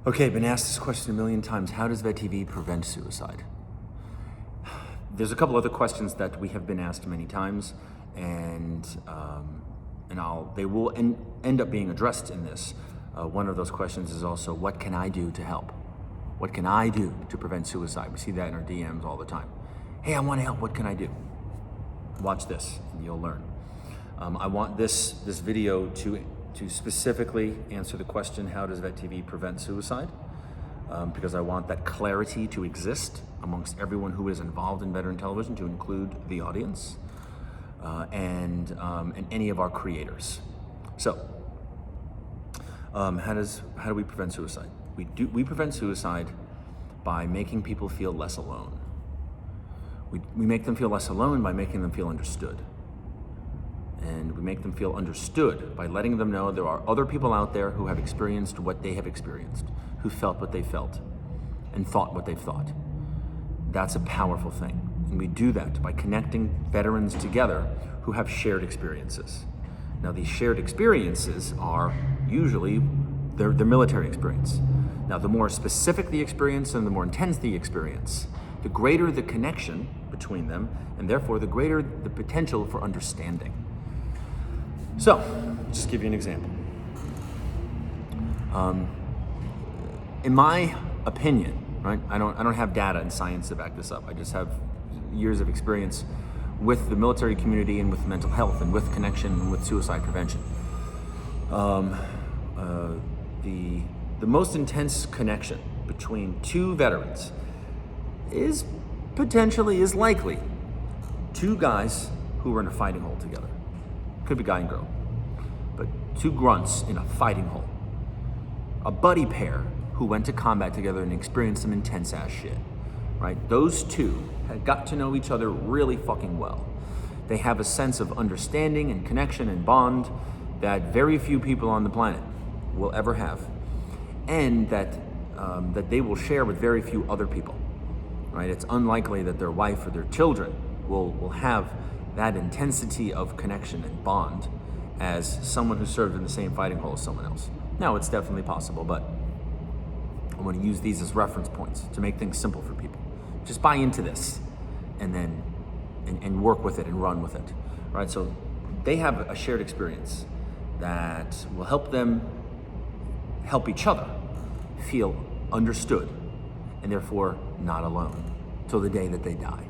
Okay, been asked this question a million times. How does VetTV prevent suicide? There's a couple other questions that we have been asked many times, and they will end up being addressed in this. One of those questions is also, what can I do to help? What can I do to prevent suicide? We see that in our DMs all the time. Hey, I want to help. What can I do? Watch this, and you'll learn. I want this video to specifically answer the question, how does VetTV prevent suicide? Because I want that clarity to exist amongst everyone who is involved in veteran television, to include the audience and any of our creators. So, how do we prevent suicide? We prevent suicide by making people feel less alone. We make them feel less alone by making them feel understood. And we make them feel understood by letting them know there are other people out there who have experienced what they have experienced, who felt what they felt, and thought what they've thought. That's a powerful thing. And we do that by connecting veterans together who have shared experiences. Now, these shared experiences are usually their military experience. Now, the more specific the experience and the more intense the experience, the greater the connection between them, and therefore the greater the potential for understanding. So, just give you an example. In my opinion, right? I don't have data and science to back this up. I just have years of experience with the military community and with mental health and with connection and with suicide prevention. The most intense connection between two veterans is likely two guys who were in a fighting hole together. Could be guy and girl, but two grunts in a fighting hole. A buddy pair who went to combat together and experienced some intense ass shit, right? Those two had got to know each other really fucking well. They have a sense of understanding and connection and bond that very few people on the planet will ever have, and that they will share with very few other people, right? It's unlikely that their wife or their children will have that intensity of connection and bond as someone who served in the same fighting hole as someone else. Now, it's definitely possible, but I want to use these as reference points to make things simple for people. Just buy into this and then and work with it and run with it, right? So they have a shared experience that will help them help each other feel understood and therefore not alone till the day that they die.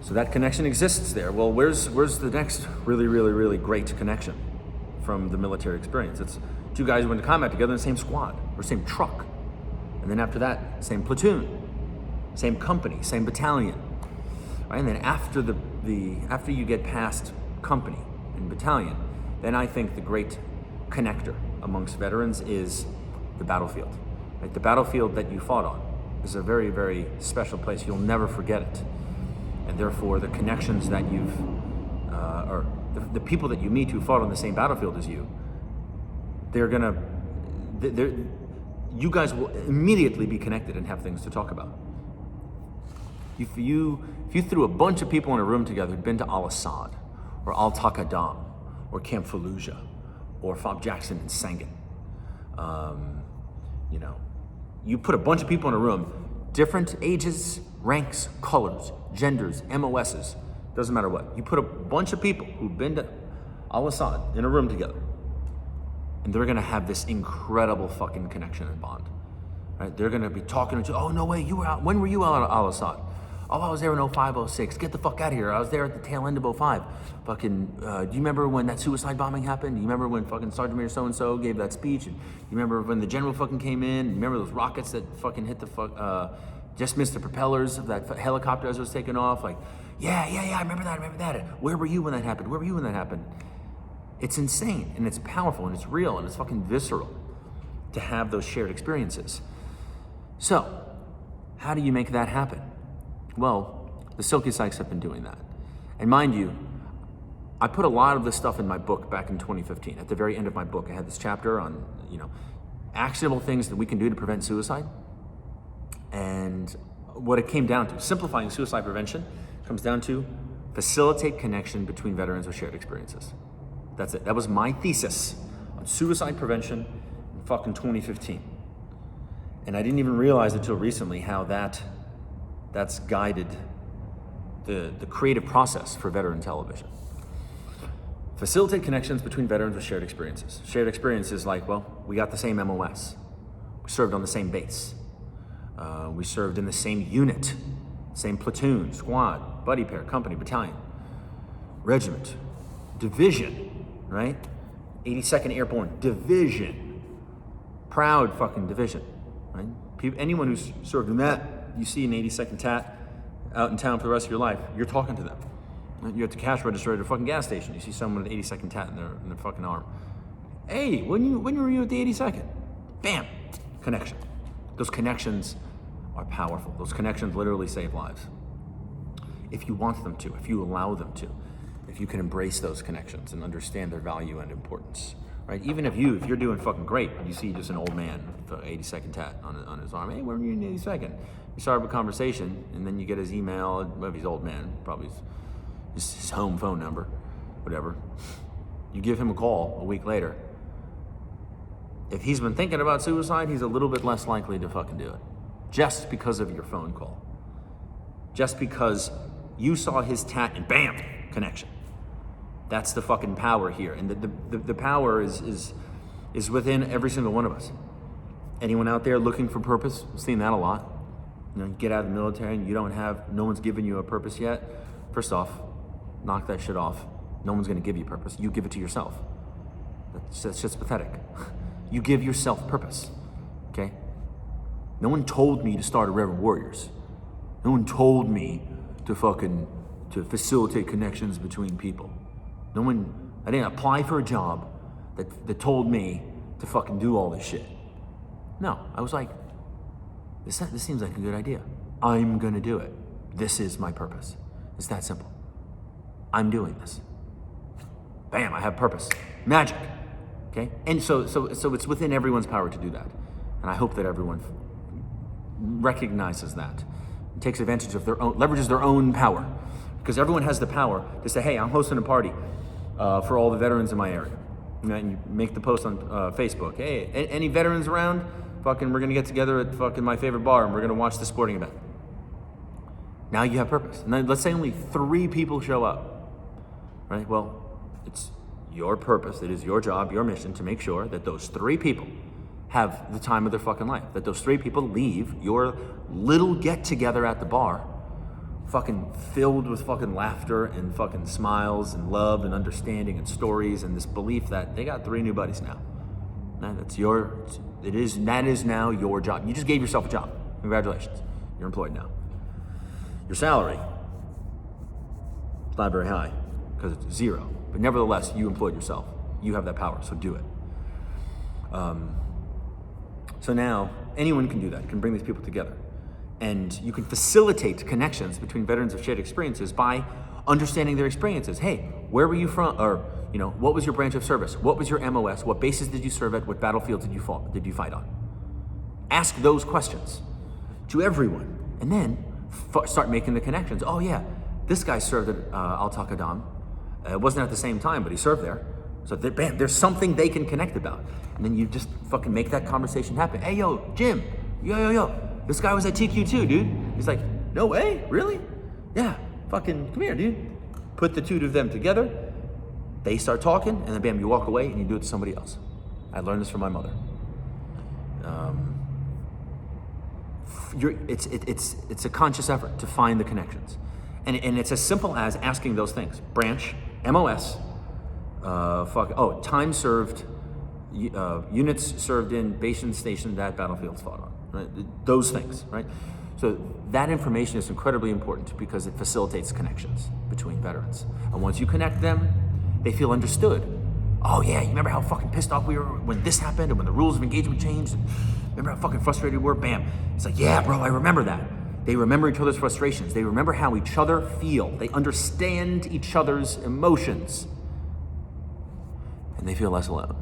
So that connection exists there. Well, where's the next really great connection from the military experience? It's two guys who went to combat together in the same squad or same truck. And then after that, same platoon, same company, same battalion. Right? And then after after you get past company and battalion, then I think the great connector amongst veterans is the battlefield. Right? The battlefield that you fought on is a very special place. You'll never forget it. And therefore, the connections that or the people that you meet who fought on the same battlefield as you, you guys will immediately be connected and have things to talk about. If you threw a bunch of people in a room together who'd been to Al-Assad, or Al-Taqaddam, or Camp Fallujah, or Fob Jackson and Sangin, you put a bunch of people in a room, different ages, ranks, colors, genders, MOSs, doesn't matter what. You put a bunch of people who've been to Al-Assad in a room together, and they're gonna have this incredible fucking connection and bond, right? They're gonna be talking to you, oh, no way, you were out, when were you out at Al-Assad? Oh, I was there in 05, 06, get the fuck out of here. I was there at the tail end of 05. Fucking, do you remember when that suicide bombing happened? Do you remember when fucking Sergeant Major so-and-so gave that speech? And you remember when the general fucking came in? You remember those rockets that fucking hit just missed the propellers of that helicopter as it was taking off? Like, yeah, I remember that. Where were you when that happened? It's insane, and it's powerful, and it's real, and it's fucking visceral to have those shared experiences. So, how do you make that happen? Well, the Silky Sykes have been doing that. And mind you, I put a lot of this stuff in my book back in 2015. At the very end of my book, I had this chapter on, actionable things that we can do to prevent suicide. And what it came down to, simplifying suicide prevention, comes down to facilitate connection between veterans with shared experiences. That's it. That was my thesis on suicide prevention, fucking 2015. And I didn't even realize until recently how that's guided the creative process for veteran television. Facilitate connections between veterans with shared experiences. Shared experiences like, well, we got the same MOS. We served on the same base. We served in the same unit, same platoon, squad, buddy pair, company, battalion, regiment, division, right? 82nd Airborne Division. Proud fucking division, right? Anyone who's served in that, you see an 82nd TAT out in town for the rest of your life, you're talking to them. You have to cash register at a fucking gas station. You see someone with an 82nd TAT in their fucking arm. Hey, when were you at the 82nd? Bam, connection. Those connections are powerful. Those connections literally save lives. If you want them to, if you allow them to, if you can embrace those connections and understand their value and importance, right? Even if you're doing fucking great, you see just an old man with an 82nd TAT on his arm. Hey, when were you in the 82nd? You start up a conversation, and then you get his email. Well, if he's old man, probably his home phone number, whatever. You give him a call a week later. If he's been thinking about suicide, he's a little bit less likely to fucking do it. Just because of your phone call. Just because you saw his tat and bam, connection. That's the fucking power here. And the power is within every single one of us. Anyone out there looking for purpose? I've seen that a lot. You get out of the military and no one's given you a purpose yet. First off, knock that shit off. No one's gonna give you purpose. You give it to yourself. That's just pathetic. You give yourself purpose, okay? No one told me to start a Reverend Warriors. No one told me to facilitate connections between people. I didn't apply for a job that told me to fucking do all this shit. No, I was like, this seems like a good idea. I'm gonna do it. This is my purpose. It's that simple. I'm doing this. Bam, I have purpose. Magic, okay? And so it's within everyone's power to do that. And I hope that everyone recognizes that, and takes advantage of leverages their own power. Because everyone has the power to say, hey, I'm hosting a party for all the veterans in my area. And you make the post on Facebook. Hey, any veterans around? We're gonna get together at fucking my favorite bar and we're gonna watch the sporting event. Now you have purpose. And then let's say only 3 people show up, right? Well, it's your purpose. It is your job, your mission to make sure that those 3 people have the time of their fucking life. That those 3 people leave your little get together at the bar fucking filled with fucking laughter and fucking smiles and love and understanding and stories and this belief that they got 3 new buddies now. That is now your job. You just gave yourself a job. Congratulations. You're employed now. Your salary, it's not very high because it's 0. But nevertheless, you employed yourself. You have that power, so do it. So now anyone can do that, can bring these people together. And you can facilitate connections between veterans of shared experiences by understanding their experiences. Hey, where were you from? Or, what was your branch of service? What was your MOS? What bases did you serve at? What battlefields did you fight on? Ask those questions to everyone. And then start making the connections. Oh yeah, this guy served at Al-Taqaddam. It wasn't at the same time, but he served there. So bam, there's something they can connect about. And then you just fucking make that conversation happen. Hey, yo, Jim, yo. This guy was at TQ too, dude. He's like, no way, really? Yeah, fucking come here, dude. Put the 2 of them together. They start talking, and then bam, you walk away and you do it to somebody else. I learned this from my mother. It's a conscious effort to find the connections. And it's as simple as asking those things. Branch, MOS, time served, units served in, bases stationed at, battlefields fought on. Right? Those things, right? So that information is incredibly important because it facilitates connections between veterans. And once you connect them, they feel understood. Oh yeah, you remember how fucking pissed off we were when this happened and when the rules of engagement changed? Remember how fucking frustrated we were? Bam. It's like, yeah, bro, I remember that. They remember each other's frustrations. They remember how each other feel. They understand each other's emotions. And they feel less alone.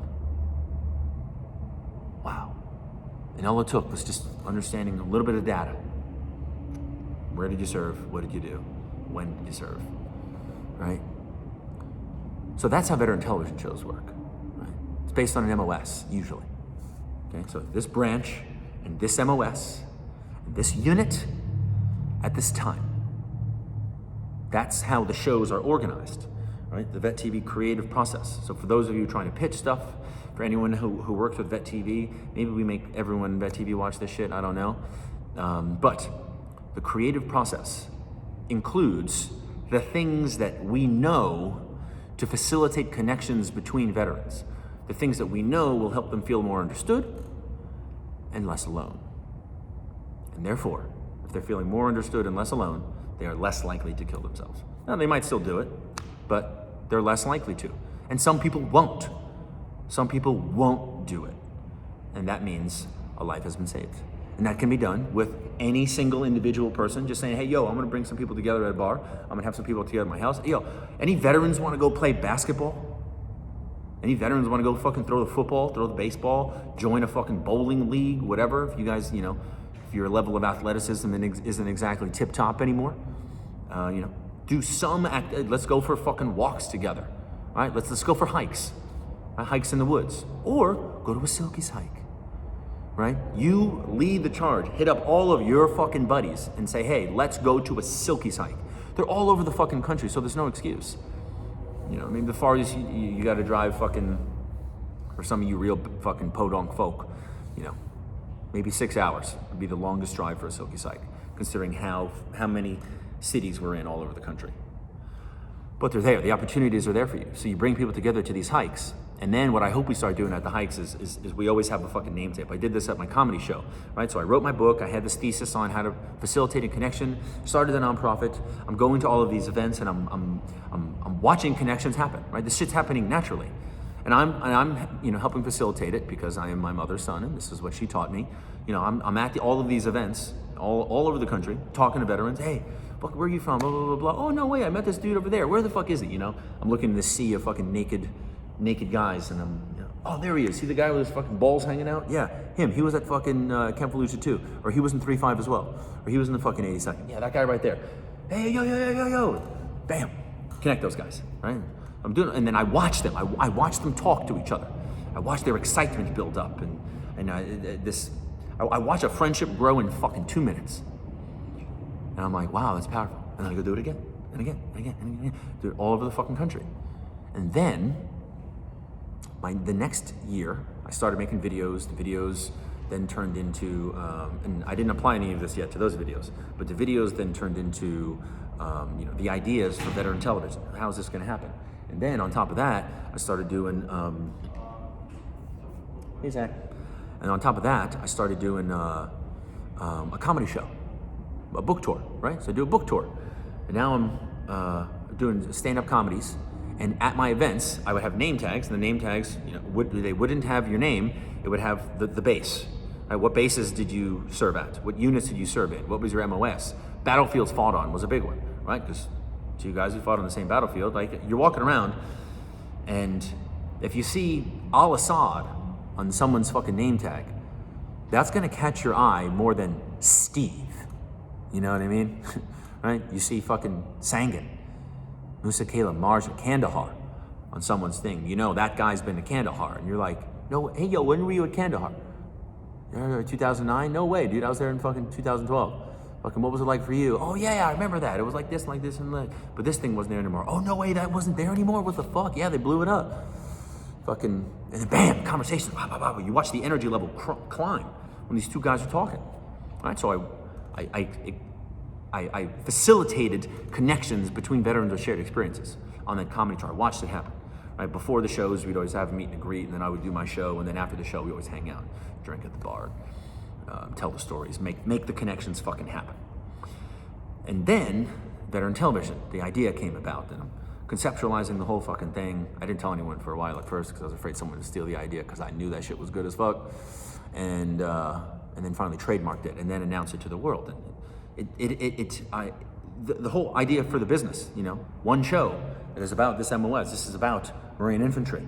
Wow. And all it took was just understanding a little bit of data. Where did you serve? What did you do? When did you serve? Right? So that's how veteran television shows work. Right? It's based on an MOS, usually. Okay, so this branch and this MOS, and this unit at this time. That's how the shows are organized, right? The Vet TV creative process. So for those of you trying to pitch stuff, for anyone who works with Vet TV, maybe we make everyone in Vet TV watch this shit, I don't know. But the creative process includes the things that we know to facilitate connections between veterans. The things that we know will help them feel more understood and less alone. And therefore, if they're feeling more understood and less alone, they are less likely to kill themselves. Now, they might still do it, but they're less likely to. And some people won't. Some people won't do it. And that means a life has been saved. And that can be done with any single individual person just saying, hey, yo, I'm gonna bring some people together at a bar. I'm gonna have some people together at my house. Yo, any veterans wanna go play basketball? Any veterans wanna go fucking throw the football, throw the baseball, join a fucking bowling league, whatever? If you guys, if your level of athleticism isn't exactly tip top anymore, do some let's go for fucking walks together, right? Let's go for hikes, hikes in the woods, or go to a Silkies hike, right? You lead the charge, hit up all of your fucking buddies and say, hey, let's go to a Silkies hike. They're all over the fucking country, so there's no excuse. The farthest you got to drive fucking, for some of you real fucking podunk folk, maybe 6 hours would be the longest drive for a Silkies hike, considering how many cities we're in all over the country. But they're there, the opportunities are there for you. So you bring people together to these hikes. And then what I hope we start doing at the hikes is we always have a fucking name tape. I did this at my comedy show, right? So I wrote my book, I had this thesis on how to facilitate a connection, started a nonprofit, I'm going to all of these events and I'm watching connections happen, right? This shit's happening naturally. And I'm helping facilitate it because I am my mother's son and this is what she taught me. I'm at all of these events all over the country, talking to veterans. Hey, fuck, where are you from? Blah, blah, blah, blah. Oh, no way, I met this dude over there. Where the fuck is he? I'm looking in this sea of fucking naked guys and oh, there he is. See the guy with his fucking balls hanging out? Yeah, him. He was at fucking Camp Fallujah 2. Or he was in 3-5 as well. Or he was in the fucking 82nd. Yeah, that guy right there. Hey, yo. Bam. Connect those guys, right? I'm doing it, and then I watch them. I watch them talk to each other. I watch their excitement build up, I watch a friendship grow in fucking 2 minutes. And I'm like, wow, that's powerful. And then I go do it again, and again, and again, and again. Do it all over the fucking country. And then, the next year, I started making videos. The videos then turned into, and I didn't apply any of this yet to those videos, but the videos then turned into, the ideas for veteran television. How is this gonna happen? And then on top of that, I started doing, hey Zach. And on top of that, I started doing a comedy show, a book tour, right? So I do a book tour. And now I'm doing stand-up comedies. And at my events, I would have name tags, and the name tags, they wouldn't have your name, it would have the base. Right? What bases did you serve at? What units did you serve in? What was your MOS? Battlefields fought on was a big one, right? Because two guys who fought on the same battlefield, like you're walking around, and if you see Al-Assad on someone's fucking name tag, that's gonna catch your eye more than Steve. You know what I mean? Right? You see fucking Sangin, Musa Kayla, Marja, Kandahar on someone's thing. That guy's been to Kandahar, and you're like, no, hey yo, when were you at Kandahar? 2009? No way, dude, I was there in fucking 2012. Fucking, what was it like for you? Oh yeah, I remember that. It was like this, and that. But this thing wasn't there anymore. Oh no way, that wasn't there anymore? What the fuck? Yeah, they blew it up. Fucking, and then bam, conversation. Blah, blah, blah. You watch the energy level climb when these two guys are talking. All right, so I facilitated connections between veterans with shared experiences on that comedy tour. I watched it happen. Right, before the shows, we'd always have a meet and greet, and then I would do my show, and then after the show, we always hang out, drink at the bar, tell the stories, make the connections fucking happen. And then, veteran television, the idea came about, and I'm conceptualizing the whole fucking thing. I didn't tell anyone for a while at first, because I was afraid someone would steal the idea, because I knew that shit was good as fuck, and then finally trademarked it, and then announced it to the world. And the whole idea for the business, one show that is about this MOS. This is about Marine infantry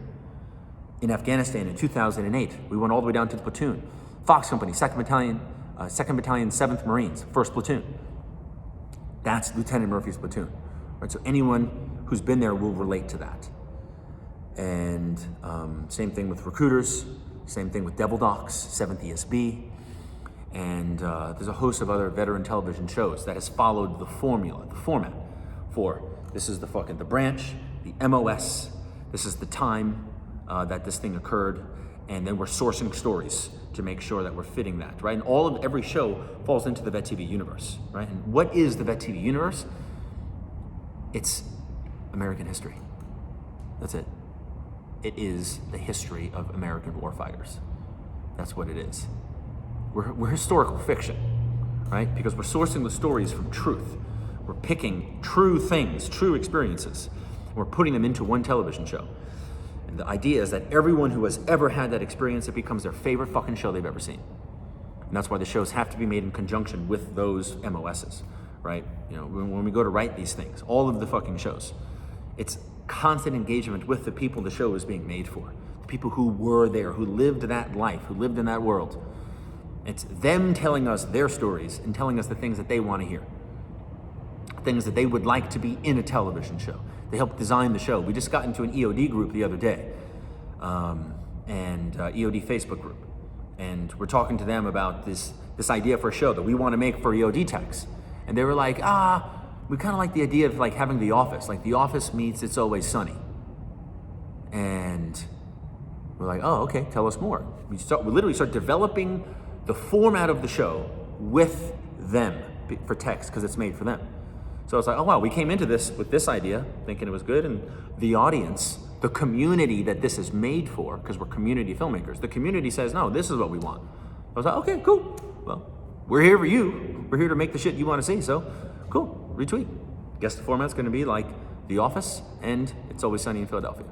in Afghanistan in 2008. We went all the way down to the platoon. Fox Company, 2nd Battalion, 7th Marines, 1st Platoon. That's Lieutenant Murphy's platoon. Right? So anyone who's been there will relate to that. And same thing with recruiters. Same thing with Devil Docs, 7th ESB, and there's a host of other veteran television shows that has followed the formula, the format for this is the branch, the MOS, this is the time that this thing occurred, and then we're sourcing stories to make sure that we're fitting that, right? And every show falls into the Vet TV universe, right? And what is the Vet TV universe? It's American history. That's it. It is the history of American warfighters. That's what it is. We're historical fiction, right? Because we're sourcing the stories from truth. We're picking true things, true experiences, and we're putting them into one television show. And the idea is that everyone who has ever had that experience, it becomes their favorite fucking show they've ever seen. And that's why the shows have to be made in conjunction with those MOSs, right? You know, when we go to write these things, all of the fucking shows, it's constant engagement with the people the show is being made for. The people who were there, who lived that life, who lived in that world. It's them telling us their stories and telling us the things that they want to hear. Things that they would like to be in a television show. They helped design the show. We just got into an EOD group the other day, EOD Facebook group. And we're talking to them about this idea for a show that we want to make for EOD techs. And they were like, we kind of like the idea of like having The Office. Like The Office meets It's Always Sunny. And we're like, oh, okay, tell us more. We literally start developing the format of the show with them for text because it's made for them. So it's like, oh wow, we came into this with this idea, thinking it was good, and the audience, the community that this is made for, because we're community filmmakers, the community says, no, this is what we want. I was like, okay, cool. Well, we're here for you. We're here to make the shit you want to see, so cool, retweet. Guess the format's gonna be like The Office and It's Always Sunny in Philadelphia.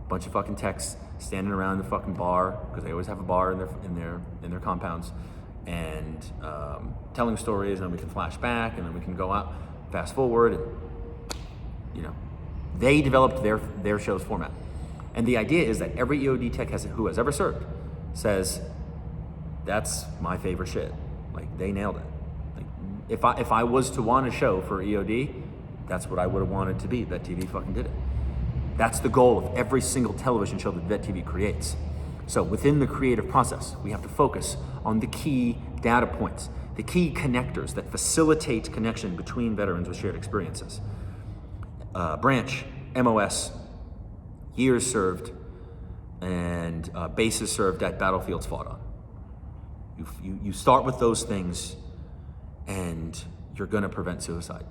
Bunch of fucking techs standing around the fucking bar, because they always have a bar in their compounds, and telling stories, and then we can flash back, and then we can go out, fast forward, and you know, they developed their show's format. And the idea is that every EOD tech who has ever served says, that's my favorite shit. Like, they nailed it. Like, if I was to want a show for EOD, that's what I would have wanted to be. Vet TV fucking did it. That's the goal of every single television show that Vet TV creates. So within the creative process, we have to focus on the key data points, the key connectors that facilitate connection between veterans with shared experiences. Branch, MOS, years served, and bases served at battlefields fought on. You start with those things, and you're gonna prevent suicide,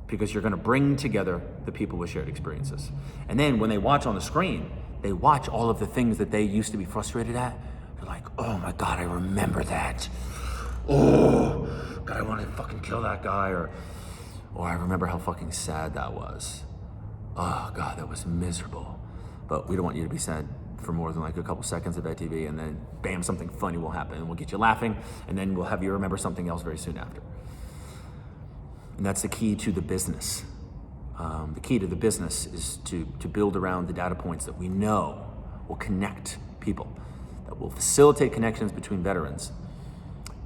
because you're gonna bring together the people with shared experiences. And then when they watch on the screen, they watch all of the things that they used to be frustrated at. They're like, oh my God, I remember that. Oh, God, I want to fucking kill that guy. Or I remember how fucking sad that was. Oh God, that was miserable. But we don't want you to be sad for more than like a couple seconds of Vet TV, and then bam, something funny will happen, and we'll get you laughing, and then we'll have you remember something else very soon after. And that's the key to the business. The key to the business is to build around the data points that we know will connect people, that will facilitate connections between veterans,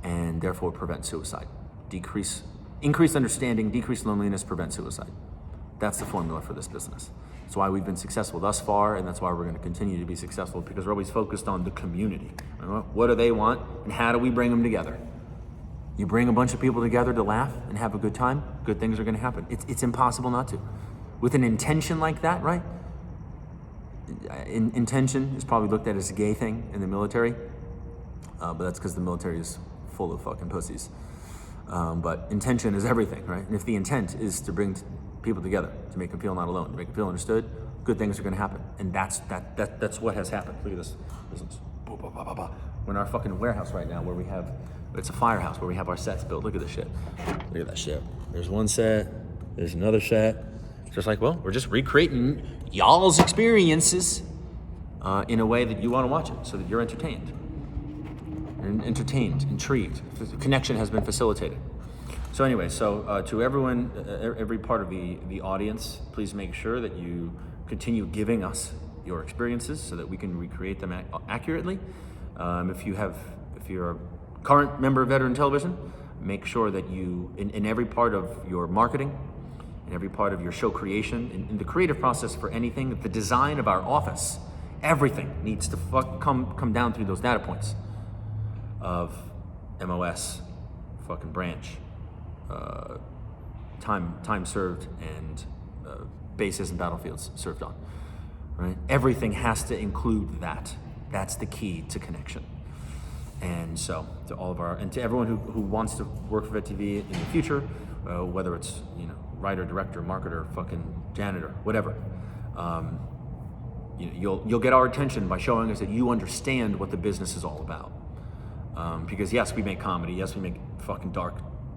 and therefore prevent suicide. Increase understanding, decrease loneliness, prevent suicide. That's the formula for this business. That's why we've been successful thus far, and that's why we're going to continue to be successful, because we're always focused on the community. What do they want, and how do we bring them together? You bring a bunch of people together to laugh and have a good time, good things are going to happen. It's impossible not to. With an intention like that, right? Intention is probably looked at as a gay thing in the military, but that's because the military is full of fucking pussies. But intention is everything, right? And if the intent is to bring people together, to make them feel not alone, to make them feel understood, good things are going to happen. And that's what has happened. Look at this. We're in our fucking warehouse right now, where we have, it's a firehouse where we have our sets built. Look at this shit. Look at that shit. There's one set, there's another set. Just like, well, we're just recreating y'all's experiences in a way that you want to watch it, so that you're entertained. And intrigued. The connection has been facilitated. So anyway, to everyone, every part of the audience, please make sure that you continue giving us your experiences so that we can recreate them accurately. If you're a current member of Veteran Television, make sure that you, in every part of your marketing, in every part of your show creation, in the creative process for anything, the design of our office Everything needs to come down through those data points of MOS, fucking branch, time served, and bases and battlefields served on, right? Everything has to include that. That's the key to connection. And so to all of and to everyone who wants to work for VetTV in the future, whether it's, writer, director, marketer, fucking janitor, whatever, you'll get our attention by showing us that you understand what the business is all about. Because yes, we make comedy. Yes, we make fucking dark,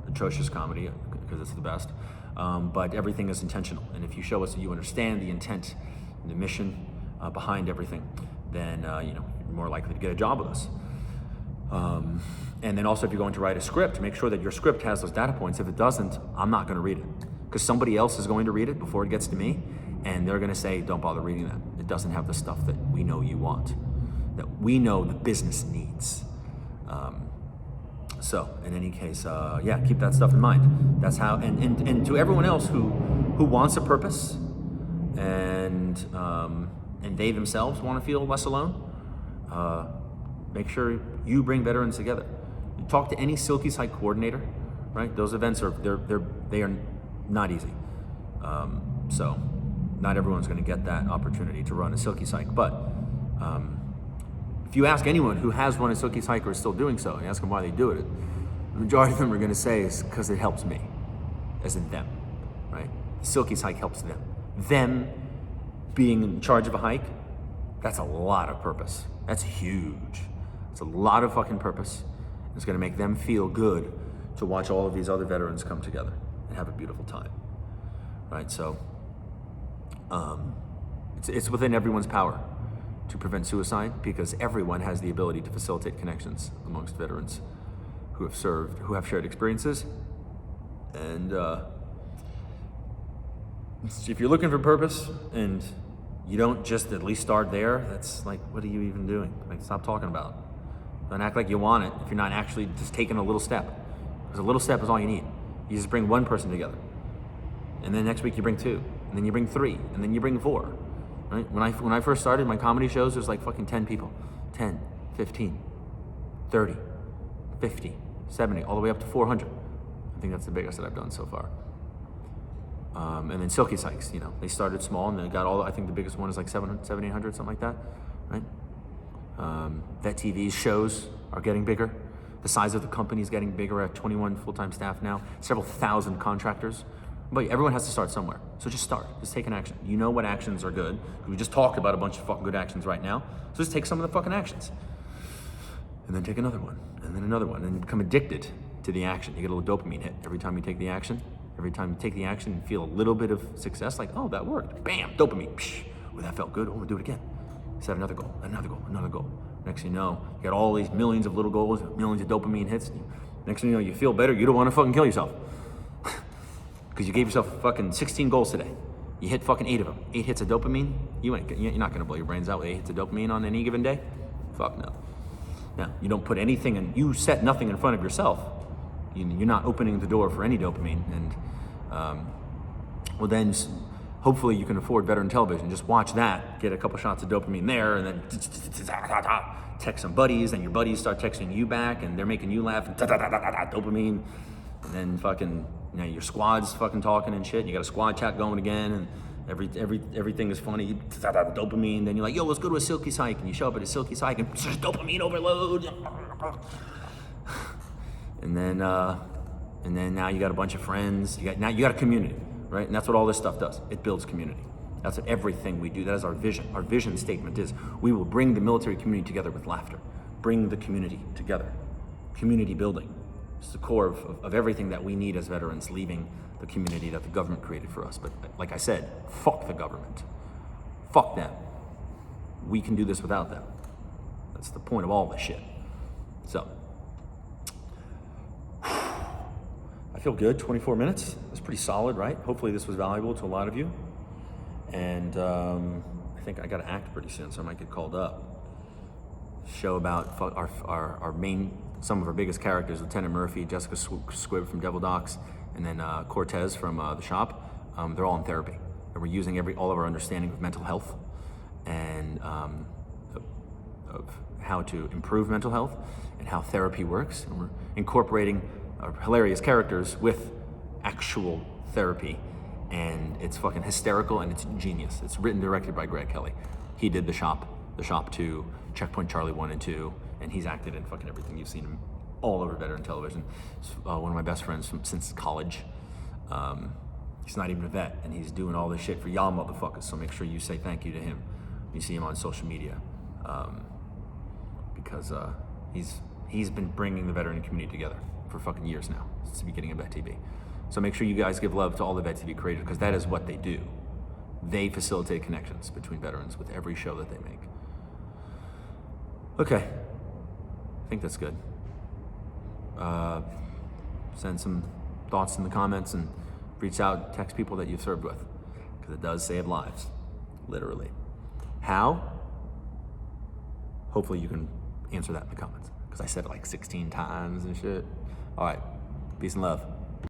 atrocious comedy because it's the best. But everything is intentional. And if you show us that you understand the intent and the mission behind everything, then you're more likely to get a job with us. And then also, if you're going to write a script, make sure that your script has those data points. If it doesn't, I'm not going to read it, because somebody else is going to read it before it gets to me, and they're going to say, don't bother reading that. It doesn't have the stuff that we know you want, that we know the business needs. So in any case, keep that stuff in mind. That's how, and to everyone else who wants a purpose, and they themselves want to feel less alone, make sure you bring veterans together. You talk to any Silky Site coordinator, right? Those events they are not easy. So not everyone's going to get that opportunity to run a Silky Site, but if you ask anyone who has run a Silky Site or is still doing so, and ask them why they do it, the majority of them are going to say it's because it helps me, as in them, right? The Silky Site helps them. Them being in charge of a hike, that's a lot of purpose. That's huge. It's a lot of fucking purpose. It's going to make them feel good to watch all of these other veterans come together and have a beautiful time, right? So it's within everyone's power to prevent suicide, because everyone has the ability to facilitate connections amongst veterans who have served, who have shared experiences. And if you're looking for purpose and you don't just at least start there, that's like, what are you even doing? Like, stop talking about it. Don't act like you want it if you're not actually just taking a little step. Because a little step is all you need. You just bring one person together. And then next week you bring two. And then you bring three. And then you bring four. Right? When I first started my comedy shows, there's like fucking 10 people. 10, 15, 30, 50, 70, all the way up to 400. I think that's the biggest that I've done so far. And then Silky Sykes, they started small and they got I think the biggest one is like 700, 800, something like that, right? VetTV's shows are getting bigger. The size of the company is getting bigger. I have 21 full-time staff now, several thousand contractors. But everyone has to start somewhere. So just start, just take an action. You know what actions are good. We just talked about a bunch of fucking good actions right now. So just take some of the fucking actions. And then take another one, and then another one, and you become addicted to the action. You get a little dopamine hit every time you take the action. Every time you take the action and feel a little bit of success, like, oh, that worked. Bam, dopamine. Psh, oh, that felt good. Oh, we'll do it again. Set another goal, another goal, another goal. Next thing you know, you got all these millions of little goals, millions of dopamine hits. Next thing you know, you feel better. You don't want to fucking kill yourself. Because you gave yourself fucking 16 goals today. You hit fucking 8 of them. 8 hits of dopamine. You're not going to blow your brains out with 8 hits of dopamine on any given day. Fuck no. Now, you don't put anything in, you set nothing in front of yourself. You're not opening the door for any dopamine. And, well then, hopefully you can afford veteran television. Just watch that, get a couple shots of dopamine there, and then text some buddies, and your buddies start texting you back, and they're making you laugh, and dopamine. And then fucking, your squad's fucking talking and shit. You got a squad chat going again, and everything is funny. Dopamine. Then you're like, yo, let's go to a Silky Site, and you show up at a Silky Site, and dopamine overload. And then now you got a bunch of friends. You got a community, right? And that's what all this stuff does. It builds community. That's what everything we do. That is our vision. Our vision statement is we will bring the military community together with laughter. Bring the community together. Community building. It's the core of everything that we need as veterans leaving the community that the government created for us. But like I said, fuck the government. Fuck them. We can do this without them. That's the point of all this shit. So, I feel good, 24 minutes. That's pretty solid, right? Hopefully this was valuable to a lot of you. And I think I gotta act pretty soon, so I might get called up. Show about our main, some of our biggest characters, Lieutenant Murphy, Jessica Squibb from Devil Docs, and then Cortez from The Shop. They're all in therapy. And we're using all of our understanding of mental health and of how to improve mental health and how therapy works. And we're incorporating hilarious characters with actual therapy, and it's fucking hysterical and it's genius. It's written and directed by Greg Kelly. He did The Shop 2, Checkpoint Charlie 1 and 2, and he's acted in fucking everything. You've seen him all over veteran television. He's one of my best friends since college. He's not even a vet, and he's doing all this shit for y'all motherfuckers, so make sure you say thank you to him. You see him on social media, because he's been bringing the veteran community together for fucking years now, since the beginning of Vet TV. So make sure you guys give love to all the Vet TV creators, because that is what they do. They facilitate connections between veterans with every show that they make. Okay, I think that's good. Send some thoughts in the comments and reach out, text people that you've served with, because it does save lives, literally. How? Hopefully you can answer that in the comments, because I said it like 16 times and shit. All right, peace and love.